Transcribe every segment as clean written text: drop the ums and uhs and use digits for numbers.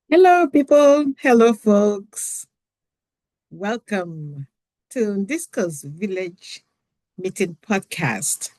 Hello, people. Hello, folks. Welcome to NDISCO'S Village Meeting Podcast.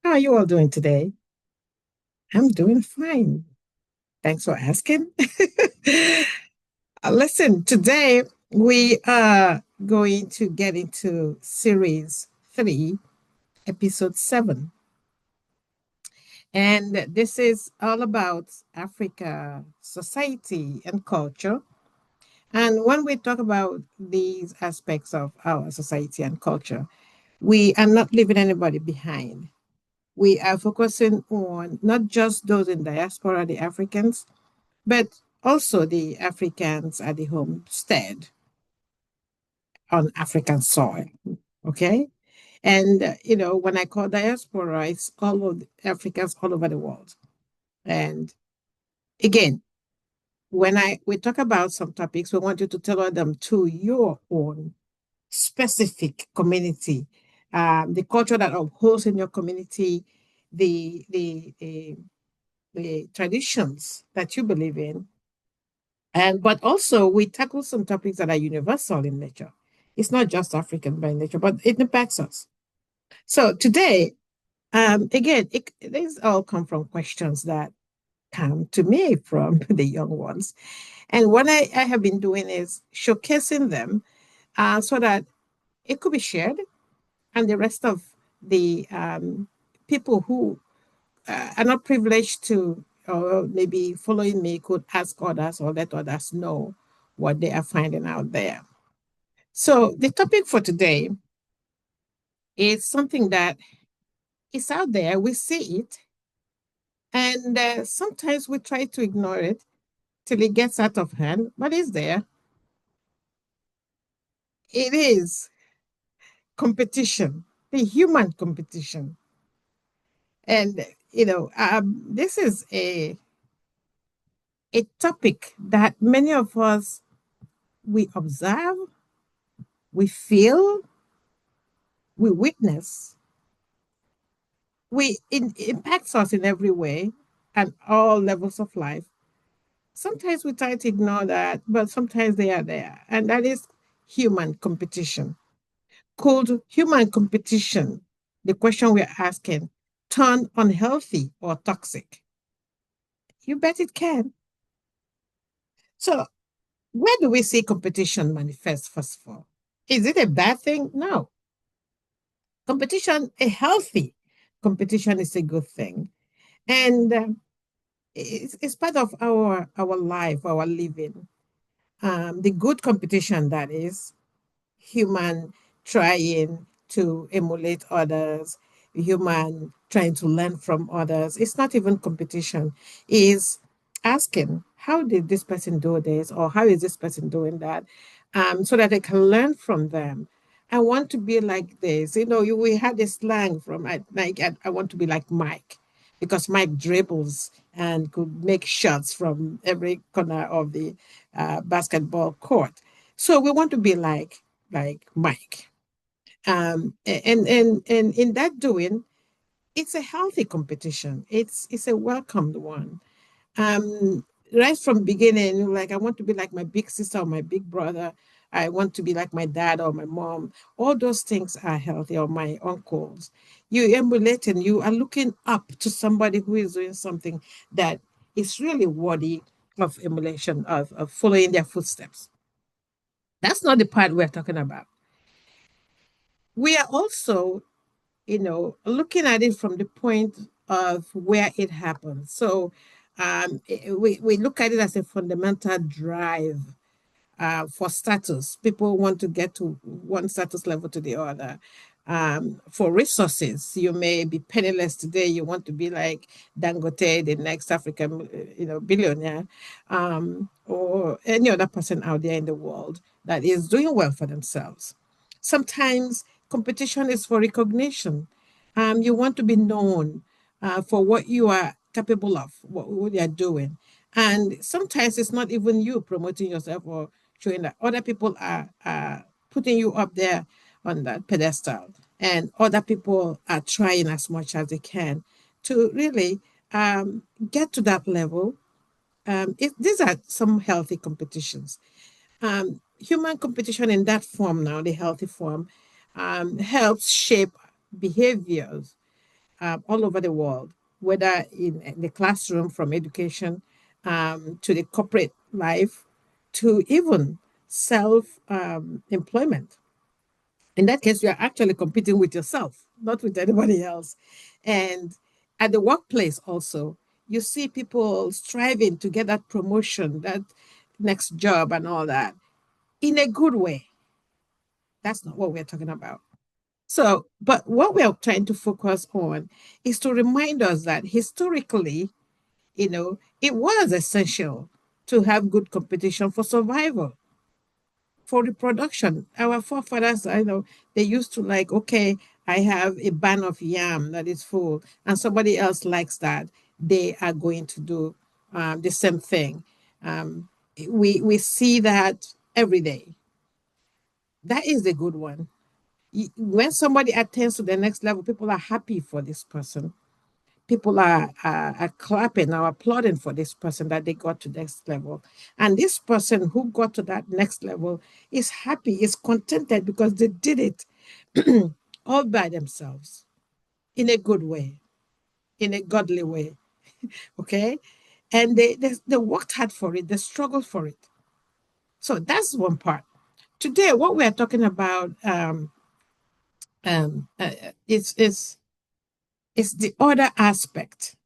How are you all doing today? I'm doing fine. Thanks for asking. Listen, today we are going to get into series 3, episode 7. And this is all about Africa, society, and culture. And when we talk about these aspects of our society and culture, we are not leaving anybody behind. We are focusing on not just those in diaspora, the Africans, but also the Africans at the homestead on African soil. Okay. And, when I call diaspora, it's all of the Africans all over the world. And again, when we talk about some topics, we want you to tailor them to your own specific community, the culture that upholds in your community, the traditions that you believe in, and but also we tackle some topics that are universal in nature. It's not just African by nature, but it impacts us. So today, again, these all come from questions that come to me from the young ones, and what I have been doing is showcasing them so that it could be shared and the rest of the people who are not privileged to, or maybe following me, could ask others or let others know what they are finding out there. So, the topic for today is something that is out there. We see it, and sometimes we try to ignore it till it gets out of hand, but it's there. It is competition, the human competition. And, this is a topic that many of us we observe, we feel, we witness. It impacts us in every way and all levels of life. Sometimes we try to ignore that, but sometimes they are there. And that is human competition. Could human competition, the question we're asking, turn unhealthy or toxic? You bet it can. So, where do we see competition manifest, first of all? Is it a bad thing? No. Competition, a healthy competition is a good thing. And it's part of our life, our living. The good competition, that is, human trying to emulate others, human trying to learn from others. It's not even competition. Is asking, how did this person do this? Or how is this person doing that? So that I can learn from them. I want to be like this. We had a slang from, I want to be like Mike, because Mike dribbles and could make shots from every corner of the basketball court. So we want to be like Mike. And in that doing, it's a healthy competition. It's a welcomed one. Right from beginning, like I want to be like my big sister or my big brother. I want to be like my dad or my mom. All those things are healthy, or my uncles. You emulate and you are looking up to somebody who is doing something that is really worthy of emulation, of following their footsteps. That's not the part we're talking about. We are also, looking at it from the point of where it happens. So we look at it as a fundamental drive for status. People want to get to one status level to the other. For resources, you may be penniless today. You want to be like Dangote, the next African, billionaire, or any other person out there in the world that is doing well for themselves. Sometimes competition is for recognition. You want to be known for what you are capable of, what you are doing. And sometimes it's not even you promoting yourself or showing that other people are putting you up there on that pedestal. And other people are trying as much as they can to really get to that level these are some healthy competitions. Human competition in that form now, the healthy form, helps shape behaviors all over the world, whether in the classroom, from education to the corporate life, to even self employment. In that case, you are actually competing with yourself, not with anybody else. And at the workplace, also, you see people striving to get that promotion, that next job, and all that in a good way. That's not what we're talking about. So, but what we're trying to focus on is to remind us that historically, it was essential to have good competition for survival, for reproduction. Our forefathers, I know, they used to like, okay, I have a ban of yam that is full, and somebody else likes that. They are going to do the same thing. Um, we see that every day. That is the good one. When somebody attains to the next level, people are happy for this person. People are clapping or applauding for this person that they got to next level. And this person who got to that next level is happy, is contented because they did it all by themselves in a good way, in a godly way. Okay. And they worked hard for it, they struggled for it. So that's one part. Today, what we are talking about um, uh, is is the other aspect.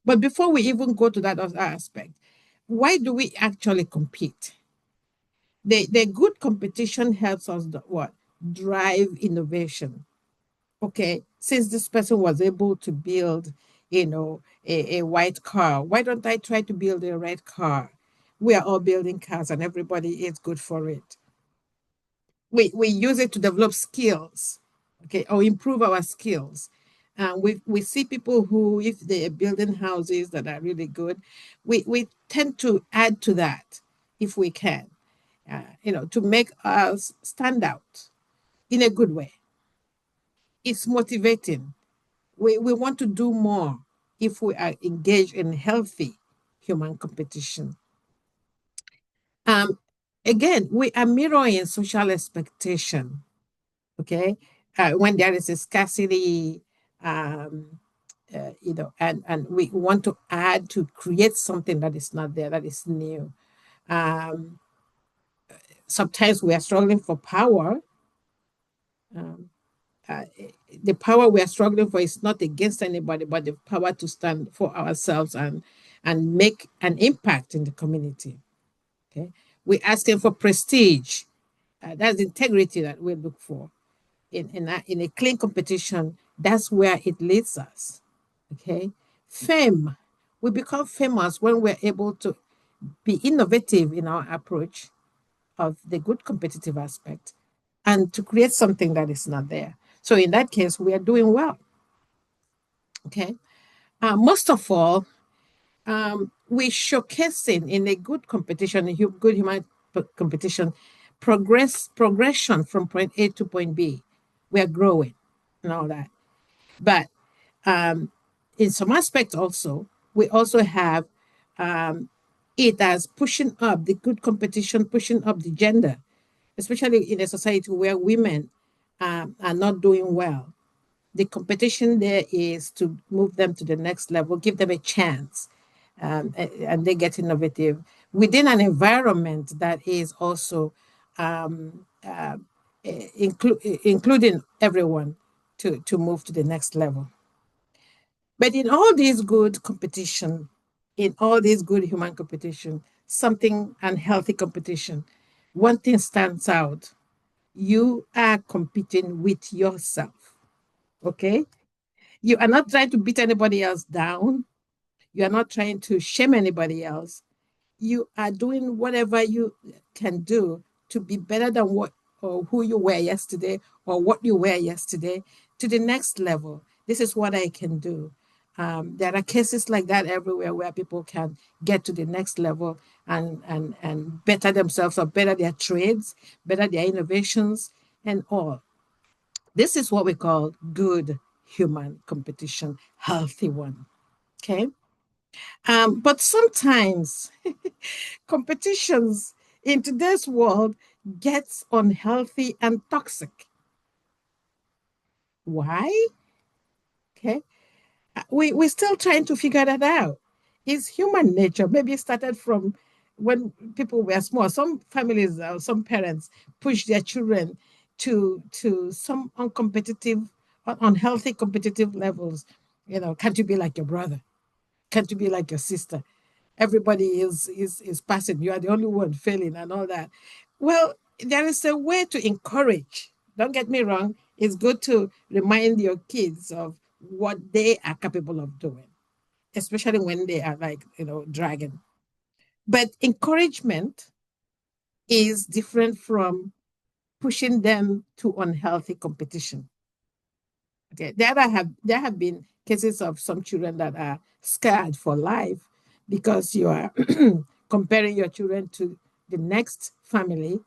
But before we even go to that other aspect, why do we actually compete? The good competition helps us what? Drive innovation. Okay, since this person was able to build, a white car, why don't I try to build a red car? We are all building cars and everybody is good for it. We use it to develop skills, okay, or improve our skills. We see people who, if they are building houses that are really good, we tend to add to that if we can, to make us stand out in a good way. It's motivating. We want to do more if we are engaged in healthy human competition. Um, Again, we are mirroring social expectation. Okay, when there is a scarcity, um, and we want to add to create something that is not there, that is new. Um, Sometimes we are struggling for power. Um, uh, the power we are struggling for is not against anybody, but the power to stand for ourselves and make an impact in the community. Okay, we're asking for prestige. That's integrity that we look for in a clean competition. That's where it leads us. Okay, fame. We become famous when we're able to be innovative in our approach of the good competitive aspect and to create something that is not there. So in that case, we are doing well. Okay. Most of all, we showcasing in a good competition, good human competition, progression from point A to point B. We are growing and all that. But um, in some aspects also, we also have um, it as pushing up the good competition, pushing up the gender, especially in a society where women are not doing well. The competition there is to move them to the next level, give them a chance, and they get innovative within an environment that is also including everyone to move to the next level. But in all these good competition, in all these good human competition, something unhealthy competition, one thing stands out. You are competing with yourself. Okay? You are not trying to beat anybody else down. You are not trying to shame anybody else. You are doing whatever you can do to be better than what or who you were yesterday or what you were yesterday to the next level. This is what I can do. There are cases like that everywhere where people can get to the next level and better themselves or better their trades, better their innovations, and all. This is what we call good human competition, healthy one. Okay. But sometimes competitions in today's world gets unhealthy and toxic. Why? Okay. We're still trying to figure that out. It's human nature. Maybe it started from when people were small. Some families, some parents push their children to some uncompetitive, unhealthy competitive levels. Can't you be like your brother? Can't you be like your sister? Everybody is passing. You are the only one failing and all that. Well, there is a way to encourage. Don't get me wrong. It's good to remind your kids of what they are capable of doing, especially when they are like, dragging. But encouragement is different from pushing them to unhealthy competition. Okay. There have been cases of some children that are scarred for life because you are comparing your children to the next family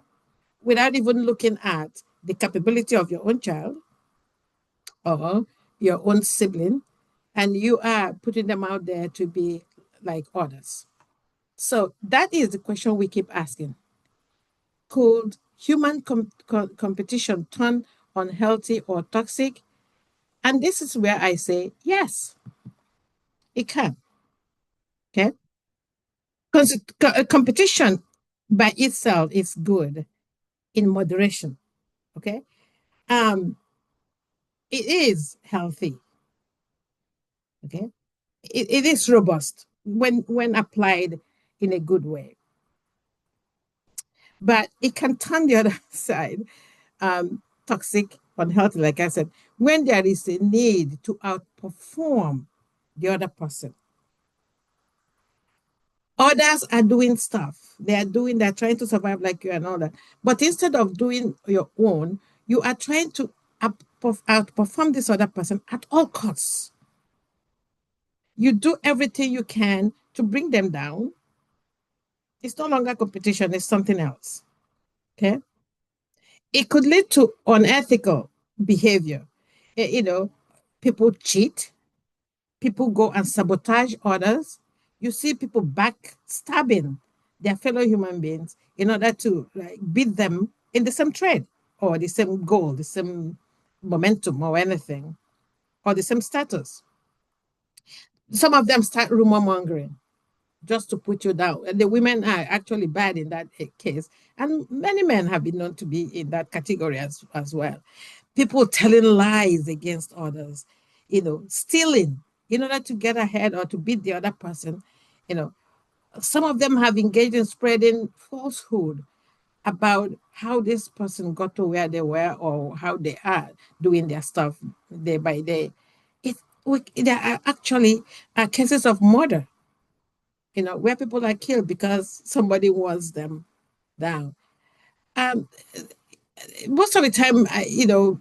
without even looking at the capability of your own child or your own sibling, and you are putting them out there to be like others. So that is the question we keep asking. Could human competition turn unhealthy or toxic? And this is where I say yes, it can. Okay. Because competition by itself is good in moderation. Okay. Um, it is healthy. Okay. It is robust when applied in a good way. But it can turn the other side, toxic, unhealthy, like I said, when there is a need to outperform the other person. Others are doing stuff. They're trying to survive like you and all that. But instead of doing your own, you are trying to outperform this other person at all costs. You do everything you can to bring them down. It's no longer competition, it's something else. Okay. It could lead to unethical behavior. People cheat, people go and sabotage others. You see people backstabbing their fellow human beings in order to like beat them in the same trade or the same goal, the same momentum or anything, or the same status. Some of them start rumor mongering just to put you down. And the women are actually bad in that case. And many men have been known to be in that category as well. People telling lies against others, stealing in order to get ahead or to beat the other person. You know, some of them have engaged in spreading falsehood about how this person got to where they were or how they are doing their stuff day by day. There are actually cases of murder, where people are killed because somebody wants them down. Um, Most of the time,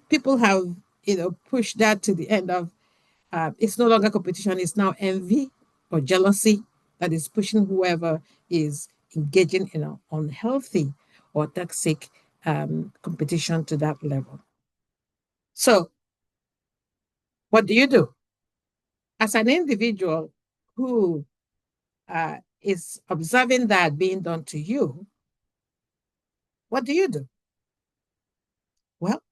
people have, pushed that to the end of it's no longer competition, it's now envy or jealousy that is pushing whoever is engaging in an unhealthy or toxic competition to that level. So, what do you do as an individual who is observing that being done to you? What do you do? Well,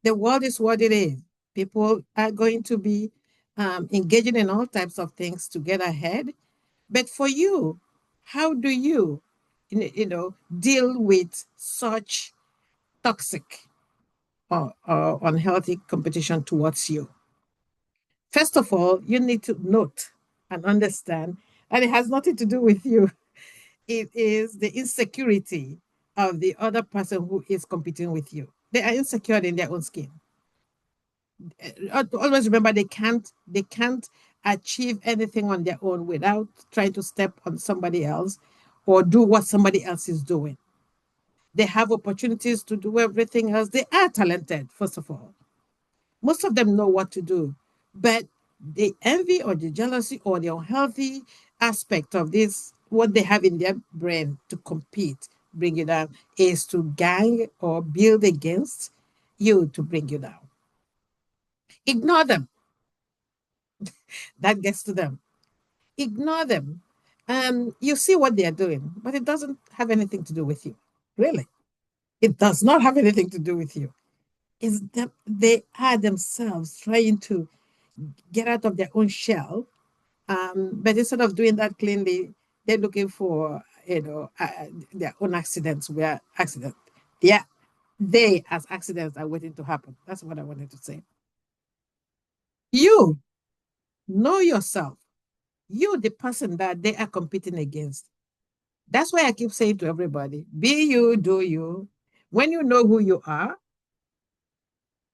the world is what it is. People are going to be engaging in all types of things to get ahead. But for you, how do you, deal with such toxic or unhealthy competition towards you? First of all, you need to note and understand that it has nothing to do with you. It is the insecurity of the other person who is competing with you. They are insecure in their own skin. Always remember they can't achieve anything on their own without trying to step on somebody else or do what somebody else is doing. They have opportunities to do everything else. They are talented, first of all. Most of them know what to do, but the envy or the jealousy or the unhealthy aspect of this, what they have in their brain to compete, bring you down, is to gang or build against you to bring you down. Ignore them. That gets to them. Ignore them. You see what they are doing, but it doesn't have anything to do with you. Really. It does not have anything to do with you. It's that they are themselves trying to get out of their own shell. But instead of doing that cleanly, they're looking for, their own accidents where accident. Yeah, they as accidents are waiting to happen. That's what I wanted to say. You know yourself. You, the person that they are competing against. That's why I keep saying to everybody, be you, do you. When you know who you are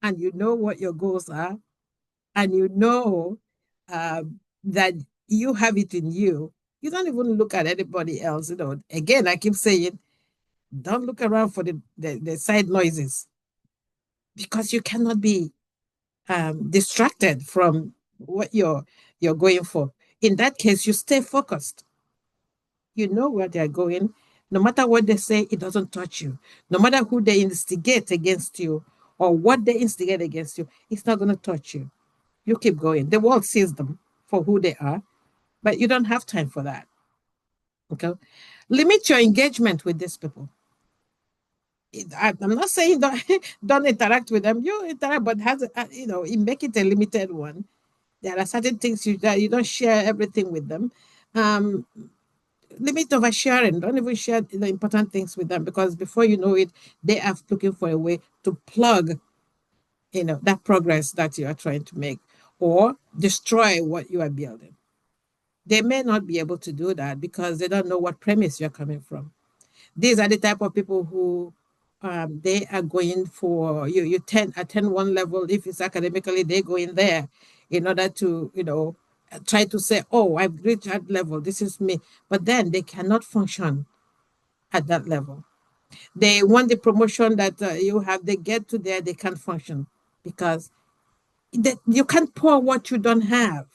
and you know what your goals are and you know that you have it in you, you don't even look at anybody else. Again, I keep saying, don't look around for the side noises because you cannot be distracted from what you're going for. In that case, you stay focused. You know where they're going. No matter what they say, it doesn't touch you. No matter who they instigate against you or what they instigate against you, it's not going to touch you. You keep going. The world sees them for who they are, but you don't have time for that. Okay. Limit your engagement with these people. I'm not saying don't interact with them. You interact, but you make it a limited one. There are certain things that you don't share everything with them. Um, Limit oversharing. Don't even share the important things with them because before you know it, they are looking for a way to plug, that progress that you are trying to make or destroy what you are building. They may not be able to do that because they don't know what premise you're coming from. These are the type of people who they are going for you 10 attend one level. If it's academically, they go in there in order to, try to say, oh, I've reached that level. This is me. But then they cannot function at that level. They want the promotion that you have. They get to there, they can't function because you can't pour what you don't have.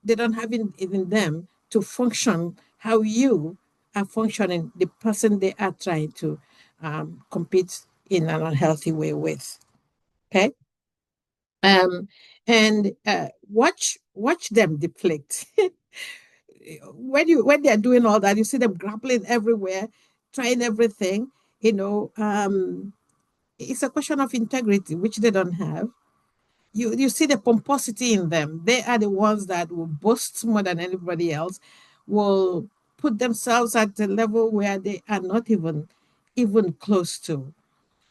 They don't have it in them to function how you are functioning, the person they are trying to compete in an unhealthy way with. Okay. Um, and watch them deflect. When they're doing all that, you see them grappling everywhere, trying everything. You know, it's a question of integrity, which they don't have. You see the pomposity in them. They are the ones that will boast more than anybody else, will put themselves at a level where they are not even close to.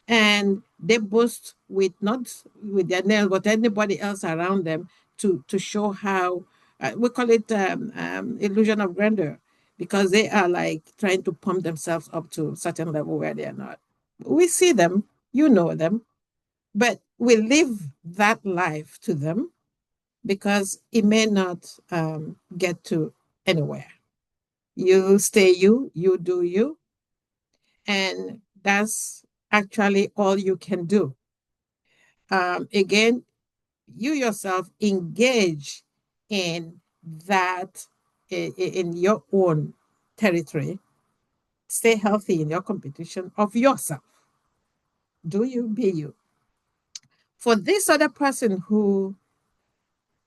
And they boast with not with their nails, but anybody else around them to show how we call it illusion of grandeur because they are like trying to pump themselves up to a certain level where they are not. We see them, you know them, but we live that life to them because it may not get to anywhere. You stay you do you, and that's actually all you can do. Again, you yourself engage in that in your own territory. Stay healthy in your competition of yourself. Do you be you? For this other person who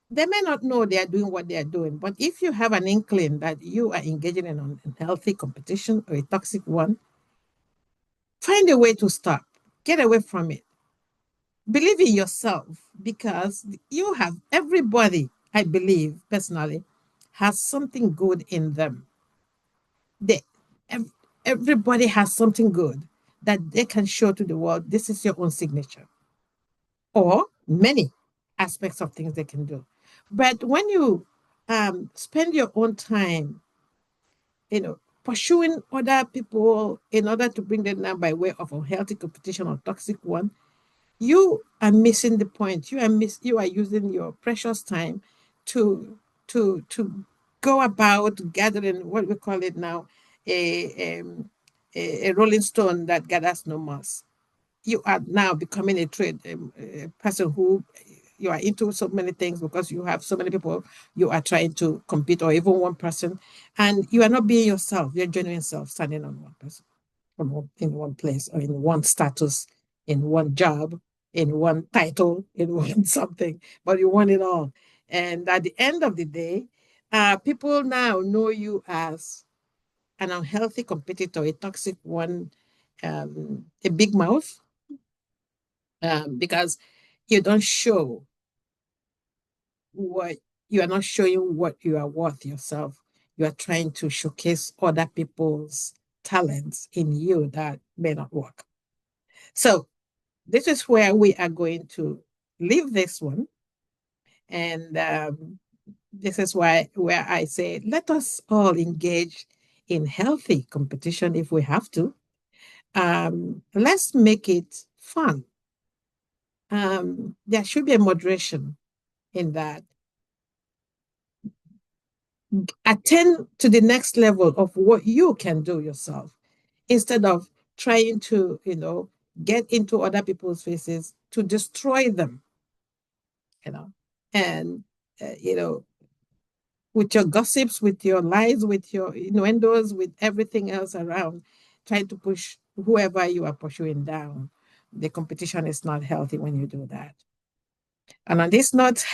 they may not know they are doing what they are doing, but if you have an inkling that you are engaging in an unhealthy competition or a toxic one, find a way to stop. Get away from it. Believe in yourself because you have everybody, I believe personally, has something good in them. They, everybody has something good that they can show to the world. This is your own signature, or many aspects of things they can do. But when you spend your own time, pursuing other people in order to bring them down by way of a healthy competition or toxic one, you are missing the point. You are using your precious time to to go about gathering what we call it now a rolling stone that gathers no moss. You are now becoming a person who you are into so many things because you have so many people you are trying to compete or even one person, and you are not being yourself, your genuine self, standing on one person in one place or in one status, in one job, in one title, in one something, but you want it all. And at the end of the day, People now know you as an unhealthy competitor, a toxic one, a big mouth, because you don't show what you are not showing what you are worth yourself. You are trying to showcase other people's talents in you that may not work. So this is where we are going to leave this one. And this is why where I say let us all engage in healthy competition if we have to. Let's make it fun. There should be a moderation in that. Attend to the next level of what you can do yourself instead of trying to, get into other people's faces to destroy them, you know, and, you know, with your gossips, with your lies, with your innuendos, with everything else around, trying to push whoever you are pursuing down. The competition is not healthy when you do that. And on this note,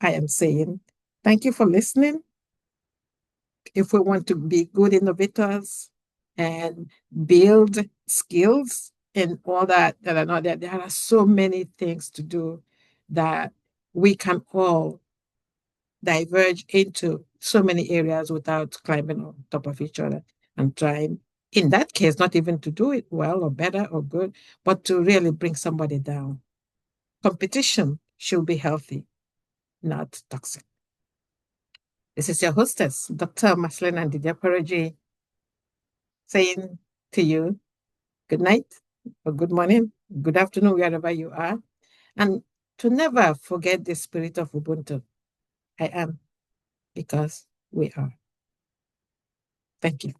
I am saying thank you for listening. If we want to be good innovators and build skills and all that are not there, there are so many things to do that we can all diverge into so many areas without climbing on top of each other and trying, in that case, not even to do it well or better or good, but to really bring somebody down. Competition should be healthy, not toxic. This is your hostess, Dr. Maslin and M.OPARAOJI, saying to you good night or good morning, good afternoon, wherever you are. And to never forget the spirit of Ubuntu. I am because we are. Thank you.